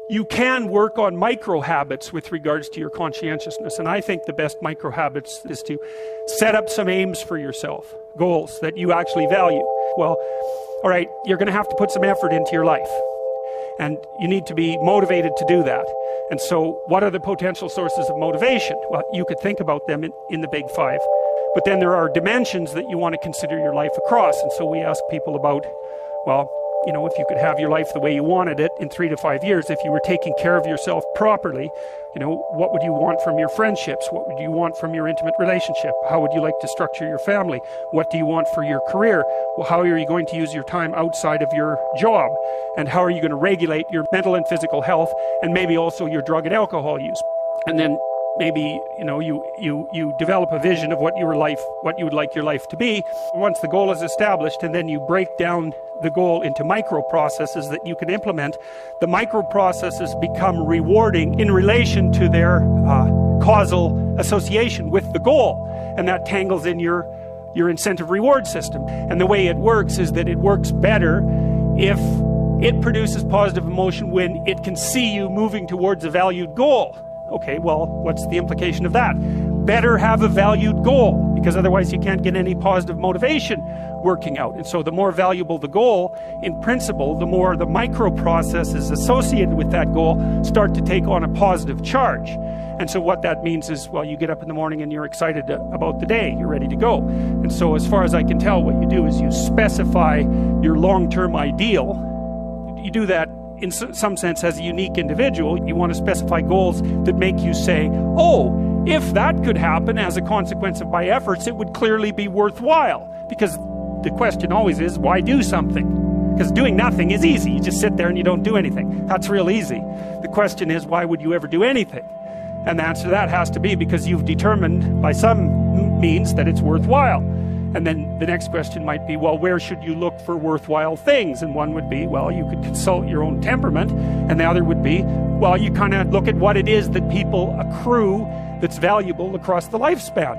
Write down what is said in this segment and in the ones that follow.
you can work on micro habits with regards to your conscientiousness. And I think the best micro habits is to set up some aims for yourself, goals that you actually value. Well, all right, you're going to have to put some effort into your life. And you need to be motivated to do that. And so what are the potential sources of motivation? Well, you could think about them in the big five. But then there are dimensions that you want to consider your life across. And so we ask people about, well, you know, if you could have your life the way you wanted it in 3 to 5 years, if you were taking care of yourself properly, you know, what would you want from your friendships? What would you want from your intimate relationship? How would you like to structure your family? What do you want for your career? Well, how are you going to use your time outside of your job? And how are you going to regulate your mental and physical health, and maybe also your drug and alcohol use? And then maybe, you know, you develop a vision of what you would like your life to be once the goal is established, and then you break down the goal into micro processes that you can implement. The micro processes become rewarding in relation to their causal association with the goal, and that tangles in your incentive reward system. And the way it works is that it works better if it produces positive emotion when it can see you moving towards a valued goal. Okay, well, what's the implication of that? Better have a valued goal, because otherwise you can't get any positive motivation working out. And so the more valuable the goal, in principle, the more the micro processes associated with that goal start to take on a positive charge. And so what that means is, well, you get up in the morning and you're excited about the day, you're ready to go. And so as far as I can tell, what you do is you specify your long-term ideal. You do that in some sense as a unique individual. You want to specify goals that make you say, oh, if that could happen as a consequence of my efforts, it would clearly be worthwhile. Because the question always is, why do something? Because doing nothing is easy. You just sit there and you don't do anything. That's real easy. The question is, why would you ever do anything? And the answer to that has to be because you've determined by some means that it's worthwhile. And then the next question might be, well, where should you look for worthwhile things? And one would be, well, you could consult your own temperament. And the other would be, well, you kind of look at what it is that people accrue that's valuable across the lifespan.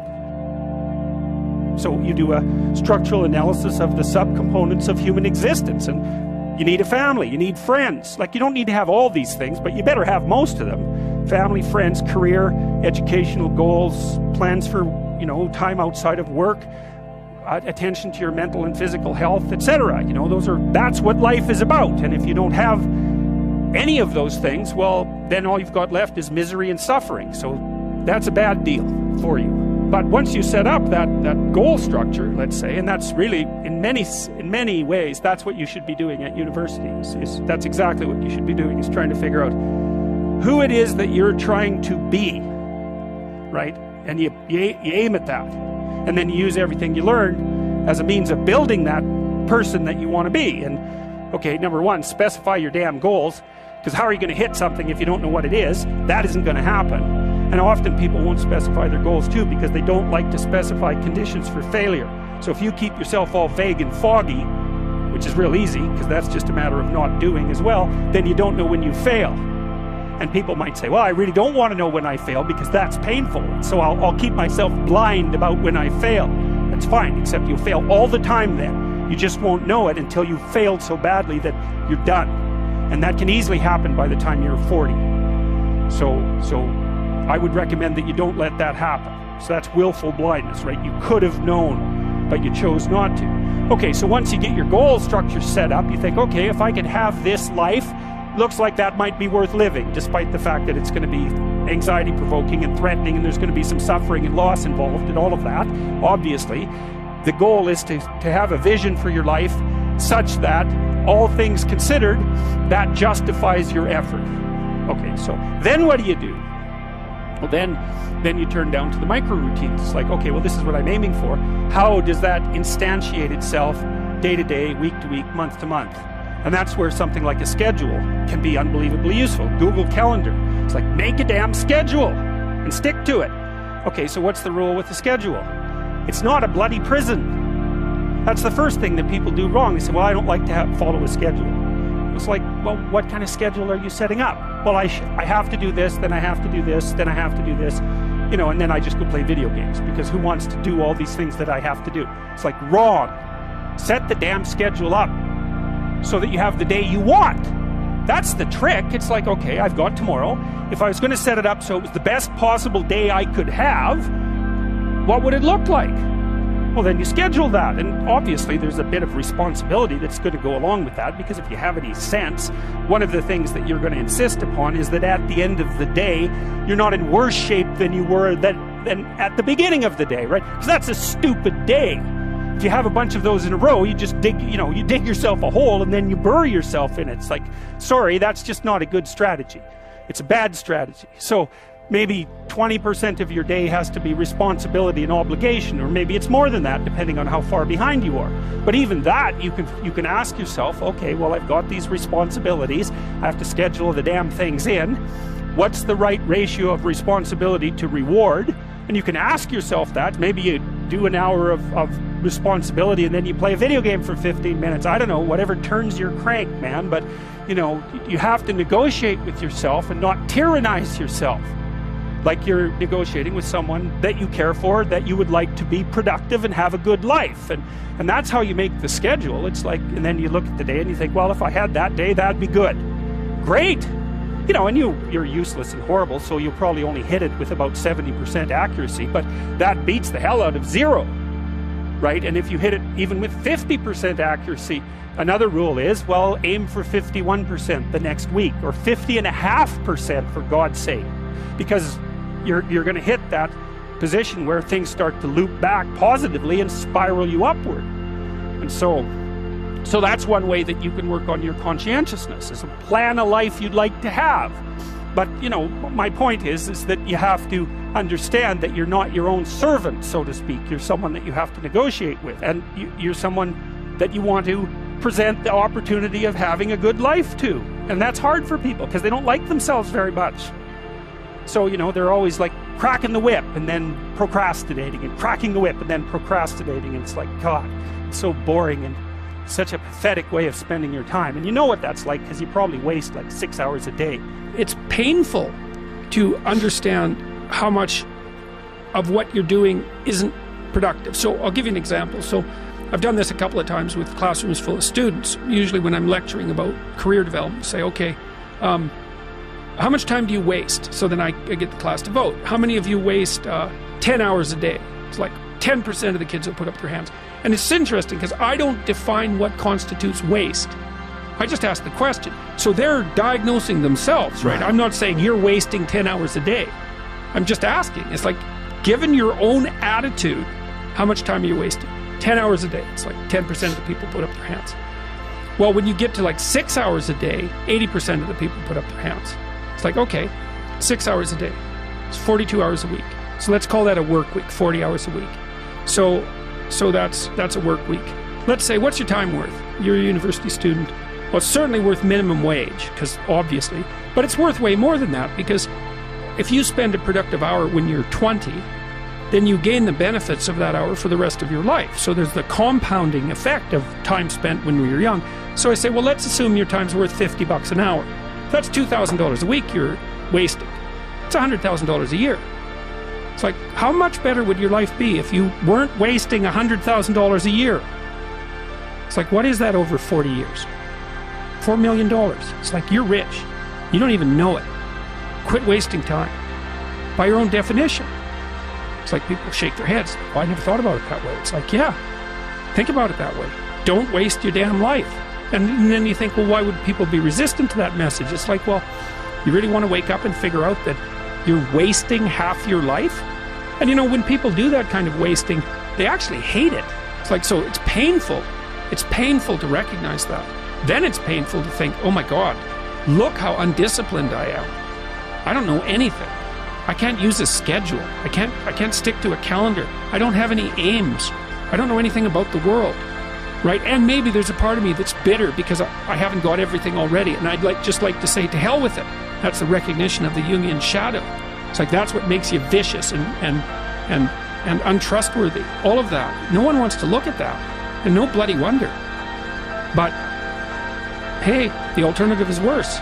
So you do a structural analysis of the subcomponents of human existence. And you need a family, you need friends. Like, you don't need to have all these things, but you better have most of them. Family, friends, career, educational goals, plans for, you know, time outside of work, attention to your mental and physical health, etc. You know, that's what life is about. And if you don't have any of those things, well, then all you've got left is misery and suffering. So that's a bad deal for you. But once you set up that goal structure, let's say, and that's really, in many ways, that's what you should be doing at universities. That's exactly what you should be doing, is trying to figure out who it is that you're trying to be, right? And you aim at that. And then you use everything you learn as a means of building that person that you want to be. And, okay, number one, specify your damn goals, because how are you going to hit something if you don't know what it is? That isn't going to happen. And often people won't specify their goals too, because they don't like to specify conditions for failure. So if you keep yourself all vague and foggy, which is real easy, because that's just a matter of not doing as well, then you don't know when you fail. And people might say, well, I really don't want to know when I fail because that's painful. So I'll keep myself blind about when I fail. That's fine, except you'll fail all the time then. You just won't know it until you've failed so badly that you're done. And that can easily happen by the time you're 40. So I would recommend that you don't let that happen. So that's willful blindness, right? You could have known, but you chose not to. Okay, so once you get your goal structure set up, you think, okay, if I could have this life, looks like that might be worth living, despite the fact that it's going to be anxiety-provoking and threatening, and there's going to be some suffering and loss involved and all of that. Obviously, the goal is to have a vision for your life such that, all things considered, that justifies your effort. Okay, so then what do you do? Well, then you turn down to the micro routines. It's like, okay, well, this is what I'm aiming for. How does that instantiate itself day to day, week to week, month to month? And that's where something like a schedule can be unbelievably useful. Google Calendar. It's like, make a damn schedule and stick to it. Okay, so what's the rule with the schedule? It's not a bloody prison. That's the first thing that people do wrong. They say, well, I don't like to follow a schedule. It's like, well, what kind of schedule are you setting up? Well, I have to do this, then I have to do this, then I have to do this, you know, and then I just go play video games, because who wants to do all these things that I have to do? It's like, wrong. Set the damn schedule up so that you have the day you want. That's the trick. It's like, okay, I've got tomorrow. If I was going to set it up so it was the best possible day I could have, what would it look like? Well, then you schedule that. And obviously there's a bit of responsibility that's going to go along with that, because if you have any sense, one of the things that you're going to insist upon is that at the end of the day, you're not in worse shape than you were than at the beginning of the day, right? Because that's a stupid day. If you have a bunch of those in a row, you just dig, you dig yourself a hole and then you bury yourself in it. It's like, sorry, that's just not a good strategy. It's a bad strategy. So maybe 20% of your day has to be responsibility and obligation, or maybe it's more than that, depending on how far behind you are. But even that, you can ask yourself, okay, well, I've got these responsibilities. I have to schedule the damn things in. What's the right ratio of responsibility to reward? And you can ask yourself that. Maybe you do an hour of responsibility and then you play a video game for 15 minutes. I don't know, whatever turns your crank, man. But, you have to negotiate with yourself and not tyrannize yourself. Like you're negotiating with someone that you care for, that you would like to be productive and have a good life. And that's how you make the schedule. It's like, and then you look at the day and you think, well, if I had that day, that'd be good. Great. And you're useless and horrible, so you'll probably only hit it with about 70% accuracy, but that beats the hell out of 0, right? And if you hit it even with 50% accuracy, another rule is, well, aim for 51% the next week, or 50.5% for God's sake, because you're going to hit that position where things start to loop back positively and spiral you upward. And so that's one way that you can work on your conscientiousness, is plan a life you'd like to have. But, my point is that you have to understand that you're not your own servant, so to speak. You're someone that you have to negotiate with. And you're someone that you want to present the opportunity of having a good life to. And that's hard for people because they don't like themselves very much. So, they're always like cracking the whip and then procrastinating, and cracking the whip and then procrastinating. And it's like, God, it's so boring and such a pathetic way of spending your time. And you know what that's like, because you probably waste like 6 hours a day. It's painful to understand how much of what you're doing isn't productive. So I'll give you an example. So I've done this a couple of times with classrooms full of students. Usually when I'm lecturing about career development, say, okay, how much time do you waste? So then I get the class to vote. How many of you waste 10 hours a day? It's like 10% of the kids will put up their hands. And it's interesting because I don't define what constitutes waste. I just ask the question. So they're diagnosing themselves, right? I'm not saying you're wasting 10 hours a day. I'm just asking. It's like, given your own attitude, how much time are you wasting? 10 hours a day. It's like 10% of the people put up their hands. Well, when you get to like 6 hours a day, 80% of the people put up their hands. It's like, okay, 6 hours a day. It's 42 hours a week. So let's call that a work week, 40 hours a week. So that's a work week. Let's say, what's your time worth? You're a university student. Well, it's certainly worth minimum wage, because obviously, but it's worth way more than that, because if you spend a productive hour when you're 20, then you gain the benefits of that hour for the rest of your life. So there's the compounding effect of time spent when we were young. So I say, well, let's assume your time's worth $50 an hour. That's $2,000 a week you're wasting. It's $100,000 a year. It's like, how much better would your life be if you weren't wasting $100,000 a year? It's like, what is that over 40 years? $4 million. It's like, you're rich. You don't even know it. Quit wasting time. By your own definition. It's like people shake their heads. Oh, I never thought about it that way. It's like, yeah, think about it that way. Don't waste your damn life. And then you think, well, why would people be resistant to that message? It's like, well, you really want to wake up and figure out that you're wasting half your life? And when people do that kind of wasting, they actually hate it. It's like, so it's painful. It's painful to recognize that. Then it's painful to think, oh my God, look how undisciplined I am. I don't know anything. I can't use a schedule. I can't stick to a calendar. I don't have any aims. I don't know anything about the world. Right? And maybe there's a part of me that's bitter because I haven't got everything already. And I'd just like to say, to hell with it. That's the recognition of the Jungian shadow. It's like, that's what makes you vicious and untrustworthy. All of that. No one wants to look at that. And no bloody wonder. But hey, the alternative is worse.